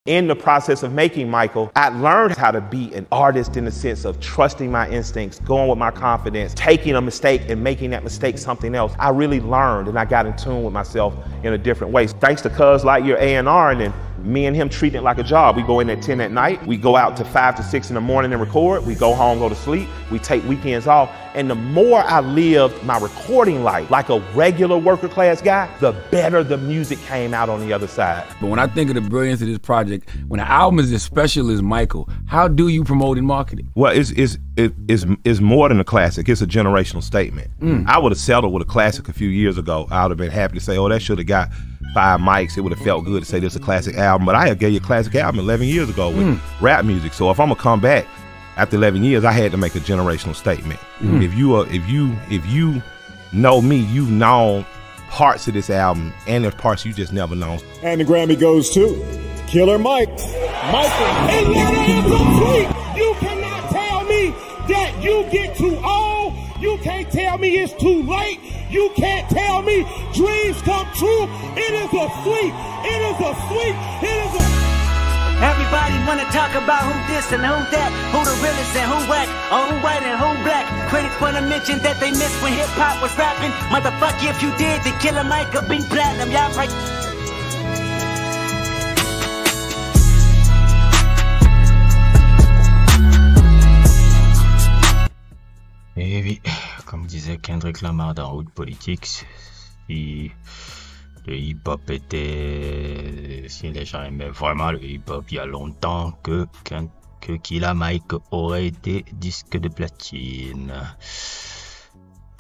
In the process of making Michael, I learned how to be an artist in the sense of trusting my instincts, going with my confidence, taking a mistake and making that mistake something else. I really learned and I got in tune with myself in a different way. Thanks to Cuz Lightyear A&R, and then me and him treating it like a job. We go in at 10 at night, we go out to 5 to 6 in the morning and record, we go home, go to sleep, we take weekends off. And the more I lived my recording life like a regular worker class guy, the better the music came out on the other side. But when I think of the brilliance of this project, when an album is as special as Michael, how do you promote and market it? Well, it's more than a classic, it's a generational statement. I would have settled with a classic a few years ago. I would have been happy to say, oh, that should have got 5 mics. It would have felt good to say this is a classic album. But I gave you a classic album 11 years ago with rap music. So if I'm gonna come back after 11 years, I had to make a generational statement. If you know me, you've known parts of this album, and there's parts you just never known. And the Grammy goes to Killer Mike. Michael. And that is complete. You cannot tell me that you get too old. You can't tell me it's too late. You can't tell me dreams come true. It is a sweet. It is a sweet. It is a... Everybody wanna talk about who this and who that, who the realest and who whack, or who white and who black. Critics wanna mention that they missed when hip-hop was rapping. Motherfucker, if you did, then Killer Mike could be platinum. Y'all right. Et oui, comme disait Kendrick Lamar dans Root Politics, si le hip-hop était... Si les gens aimaient vraiment le hip-hop il y a longtemps, que Killer Mike aurait été disque de platine.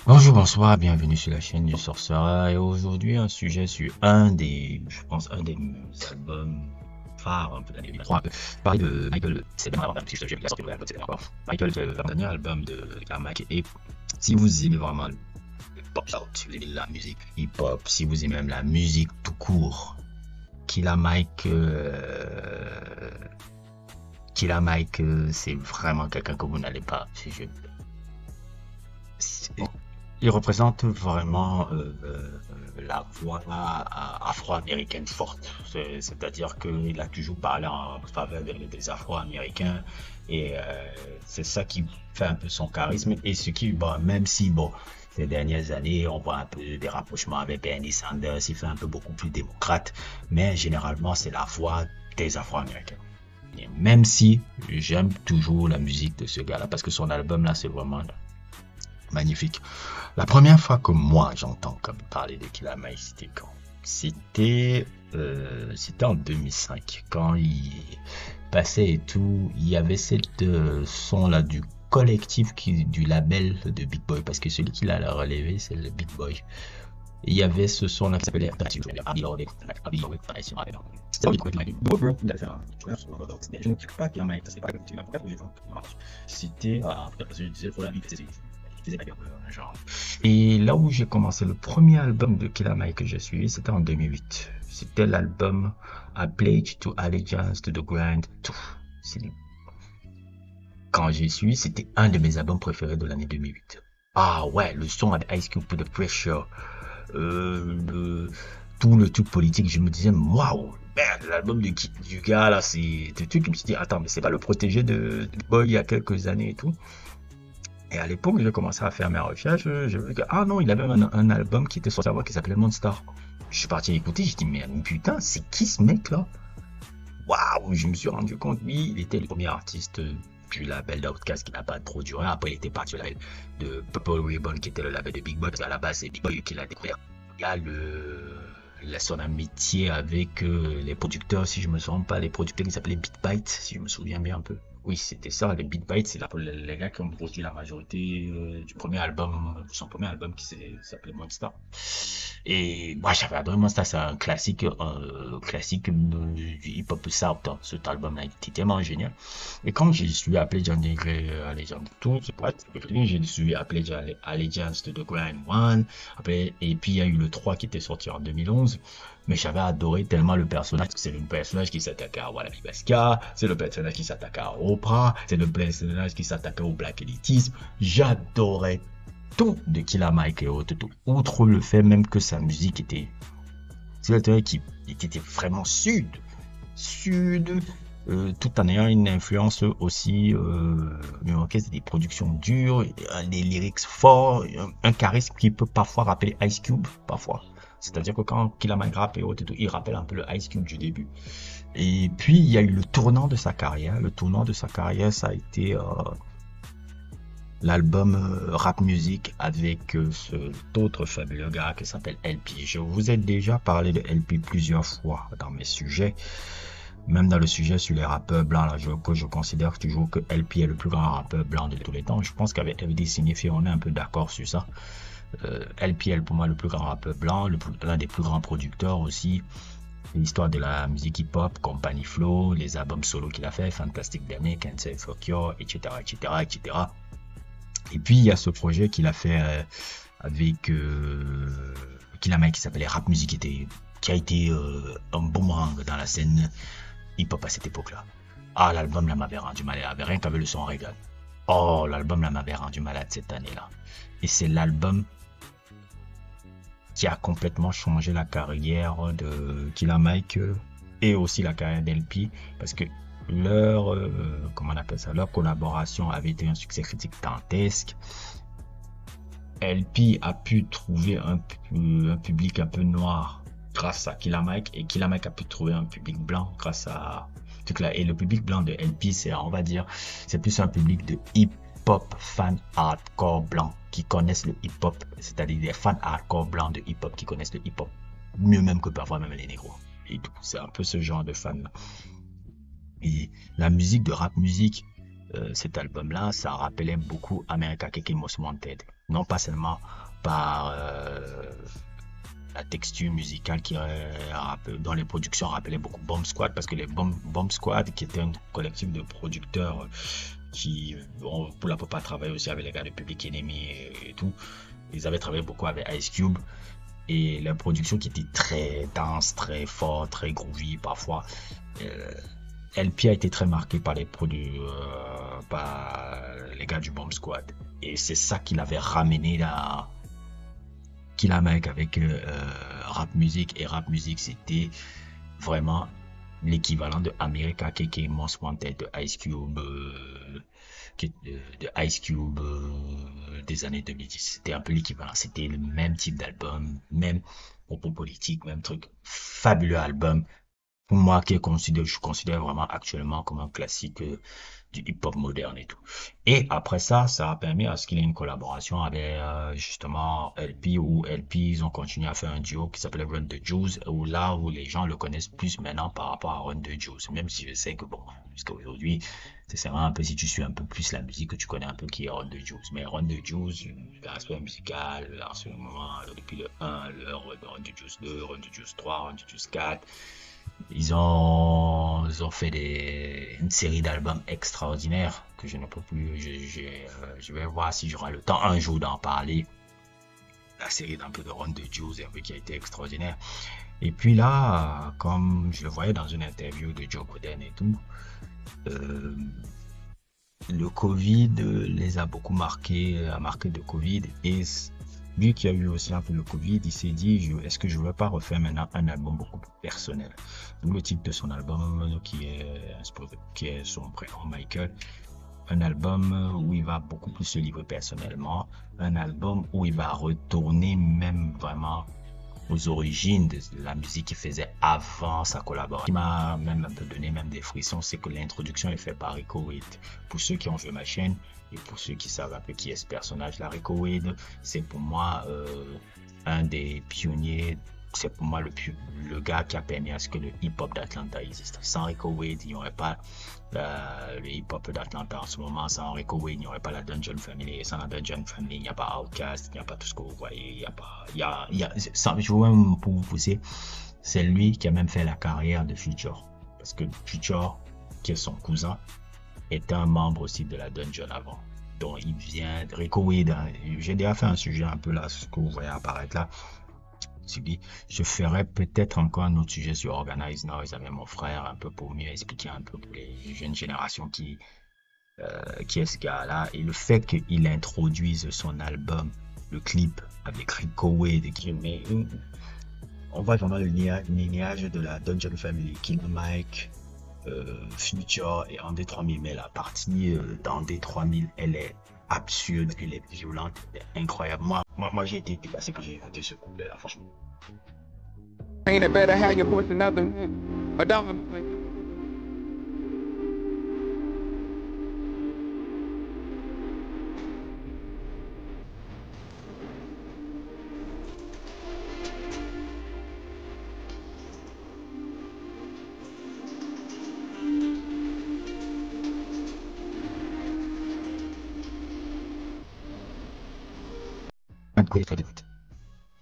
Bonjour, bonsoir, bienvenue sur la chaîne du Sorcerer. Et aujourd'hui, un sujet sur un des albums phare un peu d'année 2003. Parler de Michael, c'est bien avant, si je te sorti l'album, c'était encore. Michael, c'est le dernier album de Killer Mike. Et si vous aimez vraiment le pop out, si vous aimez la musique hip-hop, si vous aimez même la musique tout court, Killer Mike, c'est vraiment quelqu'un que vous n'allez pas. Il représente vraiment la voix afro-américaine forte. C'est-à-dire qu'il a toujours parlé en faveur des afro-américains et c'est ça qui fait un peu son charisme. Et ce qui, bon, même si, bon, ces dernières années, on voit un peu des rapprochements avec Bernie Sanders, il fait un peu beaucoup plus démocrate, mais généralement, c'est la voix des afro-américains. Et même si j'aime toujours la musique de ce gars-là, parce que son album là, c'est vraiment magnifique. La première fois que moi j'entends parler de Killer Mike, c'était quand? C'était en 2005, quand il passait et tout. Il y avait cette son là du collectif du label de Big Boy, parce que celui qui l'a relevé, c'est le Big Boy. Il y avait ce son là qui s'appelait et là où j'ai commencé, le premier album de Killer Mike que j'ai suivi, c'était en 2008. C'était l'album I Pledge to Allegiance to the Grind 2. Quand j'ai suivi, c'était un de mes albums préférés de l'année 2008. Ah ouais, le son avec Ice Cube, The Pressure, tout le truc politique, je me disais waouh, l'album du gars là, c'est des trucs. Je me suis dit attends, mais c'est pas le protégé de Boy il y a quelques années et tout. Et à l'époque, j'ai commencé à faire mes recherches, j'ai vu que ah non, il avait un album qui était sorti avant qui s'appelait Monster. Je suis parti écouter, j'ai dit mais putain, c'est qui ce mec là? Waouh, je me suis rendu compte, lui, il était le premier artiste du label d'Outkast qui n'a pas trop duré. Après, il était parti au label de Purple Ribbon qui était le label de Big Boy, parce qu'à la base, c'est Big Boy qui l'a découvert. Il y a son amitié avec les producteurs, si je me souviens pas, les producteurs qui s'appelaient Beat Byte, si je me souviens bien un peu. Oui, c'était ça, les Beat Byte, c'est les gars qui ont produit la majorité du premier album, son premier album qui s'appelait Monster. Et moi, j'avais adoré Monster, c'est un classique du hip-hop south, hein. Cet album-là était tellement génial. Et quand j'ai suivi Pledge Allegiance to j'ai suivi Pledge Allegiance to the Grind 1, après, et puis il y a eu le 3 qui était sorti en 2011. Mais j'avais adoré tellement le personnage. C'est le personnage qui s'attaquait à Walla Bibaska, c'est le personnage qui s'attaquait à Oprah, c'est le personnage qui s'attaquait au black elitisme. J'adorais tout de Killer Mike et autres, outre le fait même que sa musique était... C'est le qui était vraiment sud. sud, tout en ayant une influence aussi new-yorkaise, des productions dures, des lyrics forts, un charisme qui peut parfois rappeler Ice Cube, parfois. C'est-à-dire que quand Killer Mike rappe et autres, il rappelle un peu le Ice Cube du début. Et puis, il y a eu le tournant de sa carrière. Le tournant de sa carrière, ça a été l'album Rap Music avec cet autre fabuleux gars qui s'appelle LP. Je vous ai déjà parlé de LP plusieurs fois dans mes sujets. Même dans le sujet sur les rappeurs blancs, là, je considère toujours que LP est le plus grand rappeur blanc de tous les temps. Je pense qu'avec FD Signifié, on est un peu d'accord sur ça. LP est pour moi le plus grand rappeur blanc, l'un des plus grands producteurs aussi. L'histoire de la musique hip-hop, Company Flow, les albums solo qu'il a fait, Fantastic Dernier, Can't Say Fuck You, etc., etc., etc. Et puis il y a ce projet qu'il a fait avec Killer Mike qui s'appelait Rap Music, qui a été un boomerang dans la scène hip-hop à cette époque-là. Ah, l'album là m'avait rendu malade, rien qu'avec le son Reagan. Oh, l'album là m'avait rendu malade cette année-là. Et c'est l'album qui a complètement changé la carrière de Killer Mike et aussi la carrière d'LP, parce que leur comment on appelle ça, leur collaboration avait été un succès critique dantesque. LP a pu trouver un public un peu noir grâce à Killer Mike, et Killer Mike a pu trouver un public blanc grâce à tout là. Et le public blanc de LP, c'est, on va dire, c'est plus un public de hip-hop fans hardcore blancs qui connaissent le hip-hop, c'est-à-dire des fans hardcore blancs de hip-hop qui connaissent le hip-hop mieux même que parfois même les négros et tout. C'est un peu ce genre de fan-là. Et la musique de Rap Music, cet album-là, ça rappelait beaucoup America KK Most Wanted. Non pas seulement par la texture musicale dont les productions rappelaient beaucoup Bomb Squad, parce que les Bomb Squad, qui était un collectif de producteurs qui, pour la plupart, travaillaient aussi avec les gars de Public Enemy et tout. Ils avaient travaillé beaucoup avec Ice Cube. Et la production qui était très dense, très fort, très groovy parfois. LP a été très marqué par les produits, par les gars du Bomb Squad. Et c'est ça qu'il avait ramené là. Killer Mike avec Rap Music. Et Rap Music, c'était vraiment l'équivalent de America KK Most Wanted de Ice Cube, des années 2010. C'était un peu l'équivalent. C'était le même type d'album, même propos politique, même truc. Fabuleux album. Pour moi, je considère vraiment actuellement comme un classique du hip-hop moderne et tout. Et après ça a permis à ce qu'il y ait une collaboration avec justement LP, où LP, ils ont continué à faire un duo qui s'appelait Run the Juice, où les gens le connaissent plus maintenant par rapport à Run the Juice. Même si je sais que bon, jusqu'à aujourd'hui, c'est vraiment un peu, si tu suis un peu plus la musique, que tu connais un peu qui est Run the Juice. Mais Run the Juice, l'aspect musical, en ce moment, depuis le 1, le Run the Juice 2, Run the Juice 3, Run the Juice 4, ils ont fait une série d'albums extraordinaires que je ne peux plus. Je vais voir si j'aurai le temps un jour d'en parler. La série d'un peu de Run the Juice qui a été extraordinaire. Et puis là, comme je le voyais dans une interview de Joe Budden et tout, le Covid les a beaucoup marqué de Covid. Et lui qui a eu aussi un peu le Covid, il s'est dit, est-ce que je ne veux pas refaire maintenant un album beaucoup plus personnel? D'où le titre de son album qui est son prénom Michael. Un album où il va beaucoup plus se livrer personnellement. Un album où il va retourner même vraiment aux origines de la musique qu'il faisait avant sa collaboration. Ce qui m'a même un peu donné même des frissons, c'est que l'introduction est faite par Rico Wade. Pour ceux qui ont vu ma chaîne et pour ceux qui savent un peu qui est ce personnage, là, Rico Wade, c'est pour moi un des pionniers. C'est pour moi le gars qui a permis à ce que le hip-hop d'Atlanta existe. Sans Rico Wade, il n'y aurait pas le hip-hop d'Atlanta en ce moment. Sans Rico Wade, il n'y aurait pas la Dungeon Family. Et sans la Dungeon Family, il n'y a pas Outkast, il n'y a pas tout ce que vous voyez. Je veux même pour vous pousser, c'est lui qui a même fait la carrière de Future. Parce que Future, qui est son cousin, est un membre aussi de la Dungeon avant. Donc il vient, Rico Wade, j'ai déjà fait un sujet un peu là, ce que vous voyez apparaître là. Je ferai peut-être encore un autre sujet sur Organize Noise avec mon frère, un peu pour mieux expliquer un peu pour les jeunes générations qui est ce gars-là. Et le fait qu'il introduise son album, le clip avec Rico Wade, qui met on voit vraiment le lignage de la Dungeon Family, Killer Mike, Future et André 3000. Mais la partie d'André 3000, elle est absurde, elle est violente, elle est incroyable. Moi j'ai été dépassé quand j'ai écouté ce couplet là, franchement. Ain't it better how you put another a dog.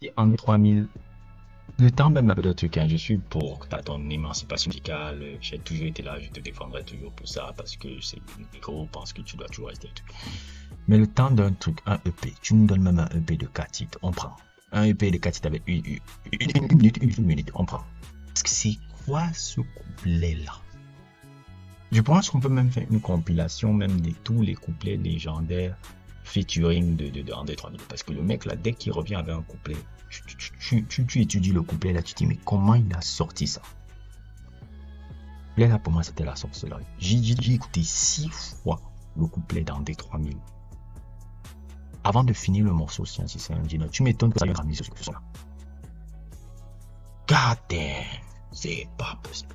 Et André 3000, le temps même un peu de truc, hein, je suis pour ton émancipation musicale, j'ai toujours été là, je te défendrai toujours pour ça, parce que c'est les gros pensent que tu dois toujours rester un truc. Mais le temps d'un truc, un EP, tu nous donnes même un EP de 4 titres, on prend. Un EP de 4 titres avec une minute, on prend. Parce que c'est quoi ce couplet-là? Je pense qu'on peut même faire une compilation même de tous les couplets légendaires featuring de André 3000, parce que le mec là, dès qu'il revient avec un couplet, tu étudies le couplet là, tu te dis mais comment il a sorti ça? Le couplet là pour moi c'était la sorcellerie. J'ai écouté 6 fois le couplet d'André 3000 avant de finir le morceau. Si c'est un dino, tu m'étonnes que ça ait ramené sur ce son là. God damn, c'est pas possible.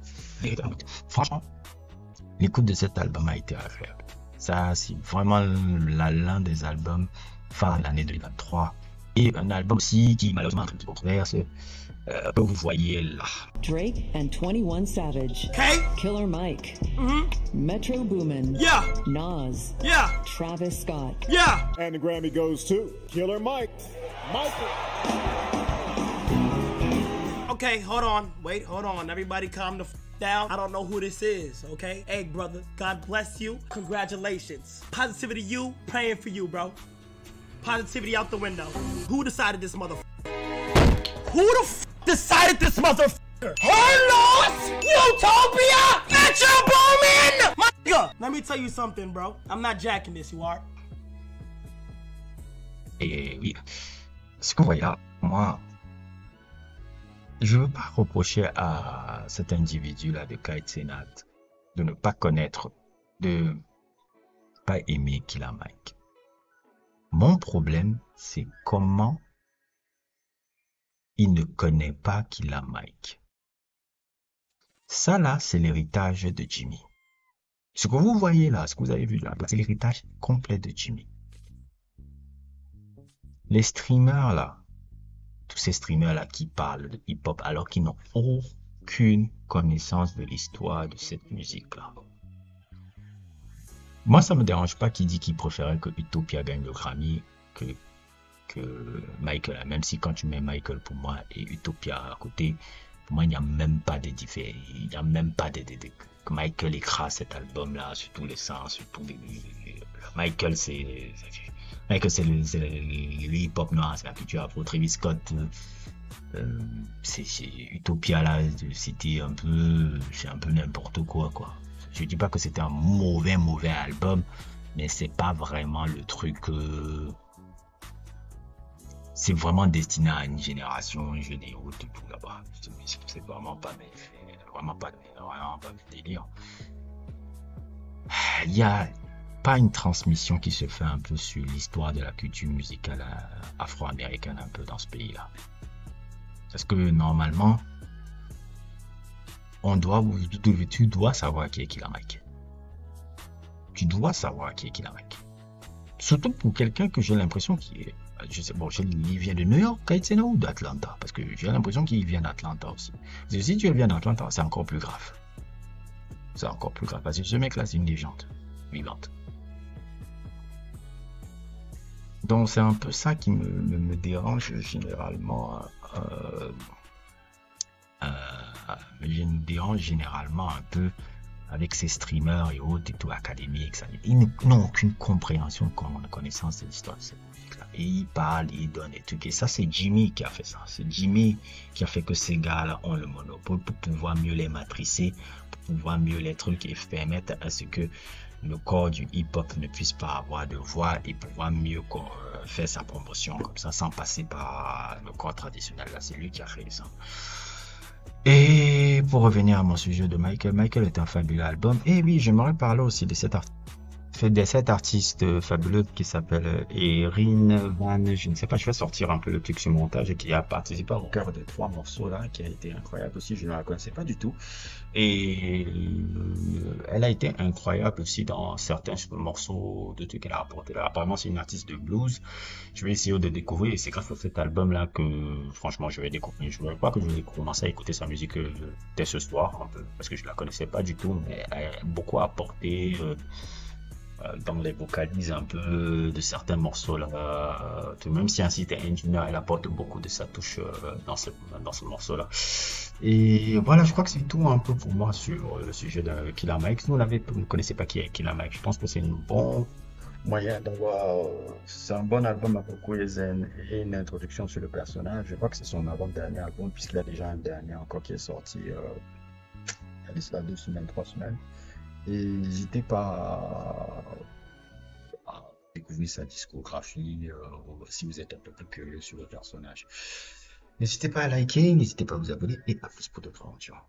Franchement, l'écoute de cet album a été agréable. Ça, c'est vraiment l'un des albums phares de l'année 2023. Et un album aussi qui, malheureusement, est un petit peu controverse, que vous voyez là. Drake and 21 Savage. Okay. Killer Mike. Metro Boomin. Yeah. Nas. Yeah. Travis Scott. Yeah. And the Grammy goes to Killer Mike. Michael. Okay, hold on. Wait, hold on. Everybody calm the down. I don't know who this is, okay? Hey, brother, God bless you. Congratulations. Positivity you, praying for you, bro. Positivity out the window. Who decided this motherfucker? Who the decided this motherfucker? Hornos! Utopia! Metro Boomin! My nigga, let me tell you something, bro. I'm not jacking this, you are? Et oui, ce qu'on voit là, moi, je veux pas reprocher à cet individu-là de Kite Senat de ne pas connaître, de pas aimer Killer Mike. Mon problème, c'est comment il ne connaît pas Killer Mike. Ça là, c'est l'héritage de Jimmy. Ce que vous voyez là, ce que vous avez vu là, c'est l'héritage complet de Jimmy. Les streamers là, tous ces streamers là qui parlent de hip-hop alors qu'ils n'ont aucune connaissance de l'histoire de cette musique là. Moi ça me dérange pas qu'il dit qu'il préférait que Utopia gagne le Grammy que Michael, même si quand tu mets Michael pour moi et Utopia à côté, pour moi il n'y a même pas de différence, il n'y a même pas de que Michael écrase cet album là sur tous les sens, sur tous les... Michael c'est le hip-hop noir, c'est la culture afro. Travis Scott, c'est Utopia là, c'était un peu, c'est un peu n'importe quoi. Je dis pas que c'était un mauvais album, mais c'est pas vraiment le truc. C'est vraiment destiné à une génération jeune et haute et tout là-bas. C'est vraiment pas mes délires. Il y a pas une transmission qui se fait un peu sur l'histoire de la culture musicale afro-américaine un peu dans ce pays-là. Parce que normalement, tu dois savoir qui est Killer Mike. Tu dois savoir qui est Killer Mike. Surtout pour quelqu'un que j'ai l'impression qu'il est... il vient de New York, Kaitsena ou d'Atlanta. Parce que j'ai l'impression qu'il vient d'Atlanta aussi. Parce que si tu viens d'Atlanta, c'est encore plus grave. C'est encore plus grave. Parce que ce mec-là, c'est une légende vivante. Donc c'est un peu ça qui me dérange généralement. Me dérange généralement un peu avec ces streamers et autres et tout académiques. Ils n'ont aucune compréhension, connaissance de l'histoire de cette musique. musique là. Et il parle, il donne et tout. Et ça, c'est Jimmy qui a fait ça. C'est Jimmy qui a fait que ces gars-là ont le monopole pour pouvoir mieux les matricer, pour pouvoir mieux les trucs et permettre à ce que le corps du hip-hop ne puisse pas avoir de voix et pouvoir mieux faire sa promotion comme ça sans passer par le corps traditionnel. Là, c'est lui qui a fait ça. Et pour revenir à mon sujet de Michael, Michael est un fabuleux album. Et oui, j'aimerais parler aussi de cet artiste fabuleux qui s'appelle Erin Van, je ne sais pas, je vais sortir un peu le truc sur montage et qui a participé au cœur de 3 morceaux là, qui a été incroyable aussi, je ne la connaissais pas du tout. Et elle a été incroyable aussi dans certains morceaux de trucs qu'elle a apporté là. Apparemment, c'est une artiste de blues. Je vais essayer de découvrir et c'est grâce à cet album là que franchement je vais découvrir. Je ne crois que je vais commencer à écouter sa musique dès ce soir un peu, parce que je la connaissais pas du tout, mais elle a beaucoup apporté dans les vocalises un peu de certains morceaux là, même si ainsi était engineer, elle apporte beaucoup de sa touche dans ce morceau là. Et voilà, je crois que c'est tout un peu pour moi sur le sujet de Killer Mike. Vous ne connaissez pas qui est Killer Mike. Je pense que c'est un bon moyen d'avoir, c'est un bon album avec beaucoup et une introduction sur le personnage. Je crois que c'est son avant-dernier album puisqu'il a déjà un dernier encore qui est sorti il y a cela 2 semaines, 3 semaines. Et n'hésitez pas à découvrir sa discographie si vous êtes un peu plus curieux sur le personnage. N'hésitez pas à liker, n'hésitez pas à vous abonner et à plus pour d'autres aventures.